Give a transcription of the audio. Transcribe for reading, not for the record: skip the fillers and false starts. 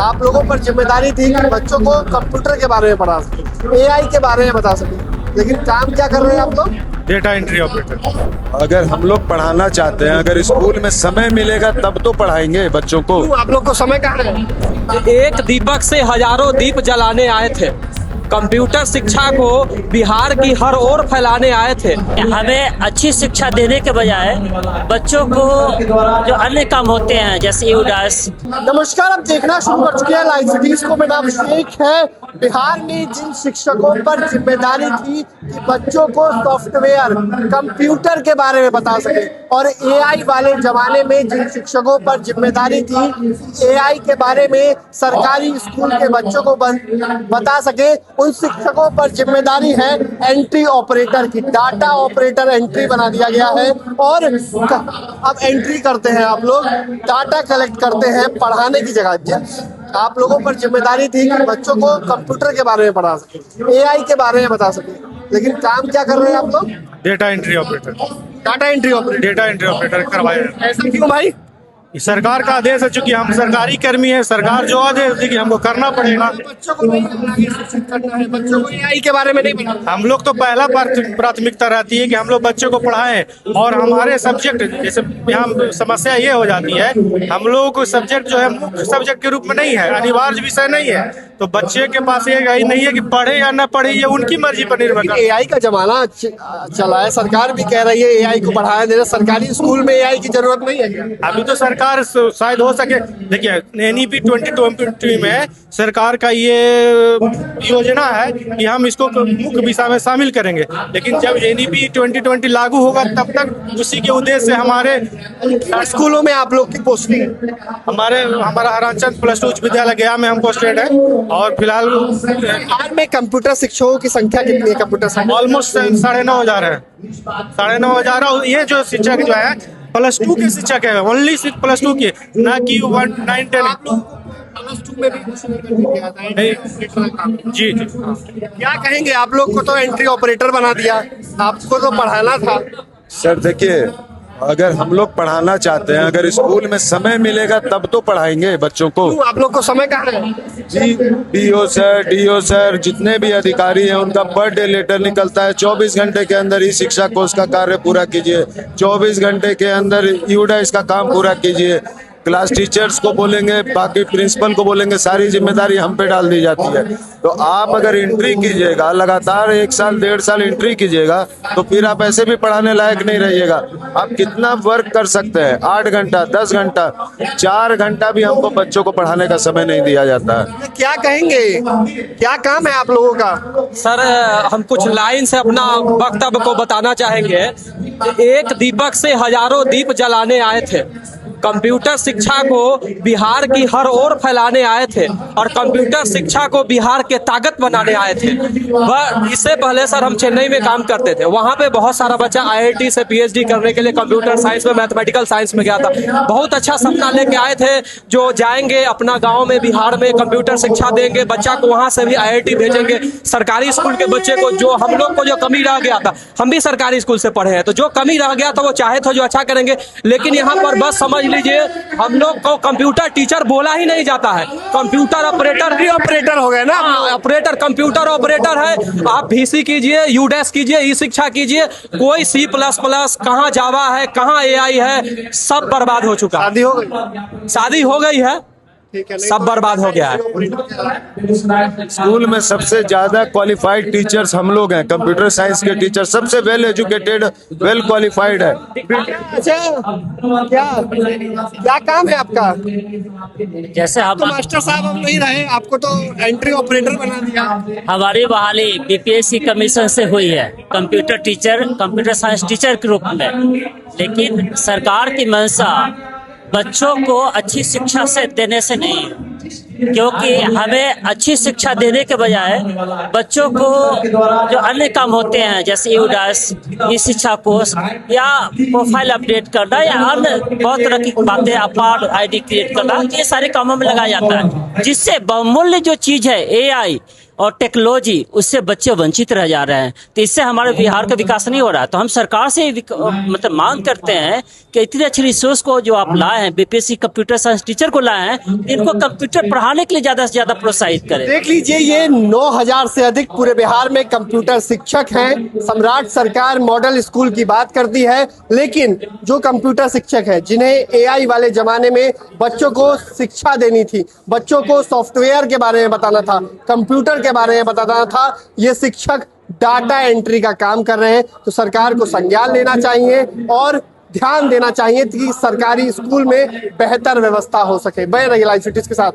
आप लोगों पर जिम्मेदारी थी कि बच्चों को कंप्यूटर के बारे में पढ़ा सके, एआई के बारे में बता सके, लेकिन काम क्या कर रहे हैं आप लोग? Data entry operator. अगर हम लोग पढ़ाना चाहते हैं, अगर स्कूल में समय मिलेगा तब तो पढ़ाएंगे बच्चों को। क्यों आप लोग को समय कहाँ है? एक दीपक से हजारों दीप जलाने आए थे। कंप्यूटर शिक्षा को बिहार की हर ओर फैलाने आए थे। हमें अच्छी शिक्षा देने के बजाय बच्चों को जो अन्य काम होते हैं जैसे यूडास। नमस्कार, आप देखना शुरू कर चुके हैं लाइव सिटीज को। मेरा नाम शेख है। बिहार में जिन शिक्षकों पर जिम्मेदारी थी कि बच्चों को सॉफ्टवेयर कंप्यूटर के बारे में बता सके, और एआई वाले जमाने में जिन शिक्षकों पर जिम्मेदारी थी एआई के बारे में सरकारी स्कूल के बच्चों को बता सके, उन शिक्षकों पर जिम्मेदारी है एंट्री ऑपरेटर की। डाटा ऑपरेटर एंट्री बना दिया गया है और अब एंट्री करते हैं आप लोग, डाटा कलेक्ट करते हैं पढ़ाने की जगह। आप लोगों पर जिम्मेदारी थी कि बच्चों को कंप्यूटर के बारे में पढ़ा सके, एआई के बारे में बता सके, लेकिन काम क्या कर रहे हैं आप लोग? Data entry operator. Data entry operator. Data entry operator करवाया। ऐसा क्यों भाई? ये सरकार का आदेश है, चूंकि हम सरकारी कर्मी हैं, सरकार जो आदेश देगी हमको करना पड़ेगा। बच्चों को नहीं आगे शिक्षित करना है, बच्चों को एआई के बारे में नहीं पढ़ाना। हम लोग तो पहला प्राथमिकता रहती है कि हम लोग बच्चों को पढ़ाएं, और हमारे सब्जेक्ट जैसे यहाँ समस्या ये हो जाती है, हम लोगों को सब्जेक्ट जो है मुख्य सब्जेक्ट के रूप में नहीं है, अनिवार्य विषय नहीं है, तो बच्चे के पास ये नहीं है कि पढ़े या न पढ़े, ये उनकी मर्जी पर निर्भर करता है। एआई का जमाना चला है, सरकार भी कह रही है एआई को बढ़ाया देना। सरकारी स्कूल में एआई की जरूरत नहीं है क्या? अभी तो सरकार शायद हो सके, देखिए NEP 2020 में सरकार का ये योजना है कि हम इसको मुख्य विषय में शामिल करेंगे, लेकिन जब NEP 2020 लागू होगा तब तक उसी के उद्देश्य से हमारे स्कूलों में आप लोग की पोस्टिंग हमारा हराचंद +2 उच्च विद्यालय गया में हम पोस्टेड है, और फिलहाल बिहार में कंप्यूटर शिक्षकों की संख्या कितनी है? कंप्यूटर ऑलमोस्ट 9,500 है। 9,500। और ये जो शिक्षक जो है +2 के शिक्षक है, ओनली +2 के, ना कि 1, 9, 10। +2 में भी जी जी। क्या कहेंगे? आप लोग को तो एंट्री ऑपरेटर बना दिया, आपको तो पढ़ाना था। सर देखिए, अगर हम लोग पढ़ाना चाहते हैं, अगर स्कूल में समय मिलेगा तब तो पढ़ाएंगे बच्चों को। क्यों आप लोग को समय कहाँ है? जी, डीओ सर जितने भी अधिकारी हैं उनका पर डे लेटर निकलता है। 24 घंटे के अंदर ही शिक्षा कोष का कार्य पूरा कीजिए, 24 घंटे के अंदर यूडाइस का काम पूरा कीजिए। क्लास टीचर्स को बोलेंगे, बाकी प्रिंसिपल को बोलेंगे, सारी जिम्मेदारी हम पे डाल दी जाती है। तो आप अगर एंट्री कीजिएगा, लगातार 1 साल 1.5 साल एंट्री कीजिएगा, तो फिर आप ऐसे भी पढ़ाने लायक नहीं रहिएगा। आप कितना वर्क कर सकते हैं? 8 घंटा, 10 घंटा, 4 घंटा भी हमको बच्चों को पढ़ाने का समय नहीं दिया जाता है। क्या कहेंगे? क्या काम है आप लोगों का? सर, हम कुछ लाइन से अपना वक्तव्य को बताना चाहेंगे। एक दीपक से हजारों दीप जलाने आए थे। कंप्यूटर शिक्षा को बिहार की हर ओर फैलाने आए थे, और कंप्यूटर शिक्षा को बिहार के ताकत बनाने आए थे। वह इससे पहले सर हम चेन्नई में काम करते थे, वहाँ पे बहुत सारा बच्चा IIT से PhD करने के लिए कंप्यूटर साइंस में, मैथमेटिकल साइंस में गया था। बहुत अच्छा सपना लेके आए थे, जो जाएंगे अपना गाँव में बिहार में कंप्यूटर शिक्षा देंगे, बच्चा को वहाँ से भी IIT भेजेंगे। सरकारी स्कूल के बच्चे को जो हम लोग को जो कमी रह गया था, हम भी सरकारी स्कूल से पढ़े हैं, तो जो कमी रह गया था वो चाहे तो जो अच्छा करेंगे, लेकिन यहाँ पर बस समझ लीजिए हम लोग को कंप्यूटर टीचर बोला ही नहीं जाता है। कंप्यूटर ऑपरेटर हो गए ना। ऑपरेटर कंप्यूटर ऑपरेटर है। आप VC कीजिए, यूडेस कीजिए, ई शिक्षा कीजिए, कोई C++, कहाँ जावा है, कहाँ AI है, सब बर्बाद हो चुका। शादी हो गई? शादी हो गई है, सब बर्बाद हो गया है। स्कूल में सबसे ज्यादा क्वालिफाइड टीचर्स हम लोग हैं। कंप्यूटर साइंस के टीचर सबसे वेल एजुकेटेड, वेल क्वालिफाइड है। अच्छा, क्या काम है आपका? जैसे हम तो मास्टर साहब हम नहीं रहे, आपको तो एंट्री ऑपरेटर बना दिया। हमारी बहाली BPSC कमीशन से हुई है, computer teacher, computer science teacher के रूप में। लेकिन सरकार की मंशा बच्चों को अच्छी शिक्षा से देने से नहीं है, क्योंकि हमें अच्छी शिक्षा देने के बजाय बच्चों को जो अन्य काम होते हैं जैसे यूडास, ई शिक्षा कोष या प्रोफाइल अपडेट करना या अन्य बहुत तरह की बातें, अपार ID क्रिएट करना, ये सारे कामों में लगाया जाता है, जिससे बहुमूल्य जो चीज है AI और टेक्नोलॉजी उससे बच्चे वंचित रह जा रहे हैं। तो इससे हमारे बिहार का विकास नहीं हो रहा है। तो हम सरकार से मतलब मांग करते हैं कि इतने अच्छे रिसोर्स को जो आप लाए हैं, बीपीएससी कंप्यूटर साइंस टीचर को लाए हैं, इनको कंप्यूटर पढ़ाने के लिए ज्यादा से ज्यादा प्रोत्साहित करें। देख लीजिए, ये 9000 से अधिक पूरे बिहार में कंप्यूटर शिक्षक हैं। सम्राट सरकार मॉडल स्कूल की बात करती है, लेकिन जो कंप्यूटर शिक्षक है जिन्हें एआई वाले जमाने में बच्चों को शिक्षा देनी थी, बच्चों को सॉफ्टवेयर के बारे में बताना था, कंप्यूटर के बारे में बताना था, ये शिक्षक डाटा एंट्री का काम कर रहे हैं। तो सरकार को संज्ञान लेना चाहिए और ध्यान देना चाहिए कि सरकारी स्कूल में बेहतर व्यवस्था हो सके। मैं रही लाइव सिटीज के साथ।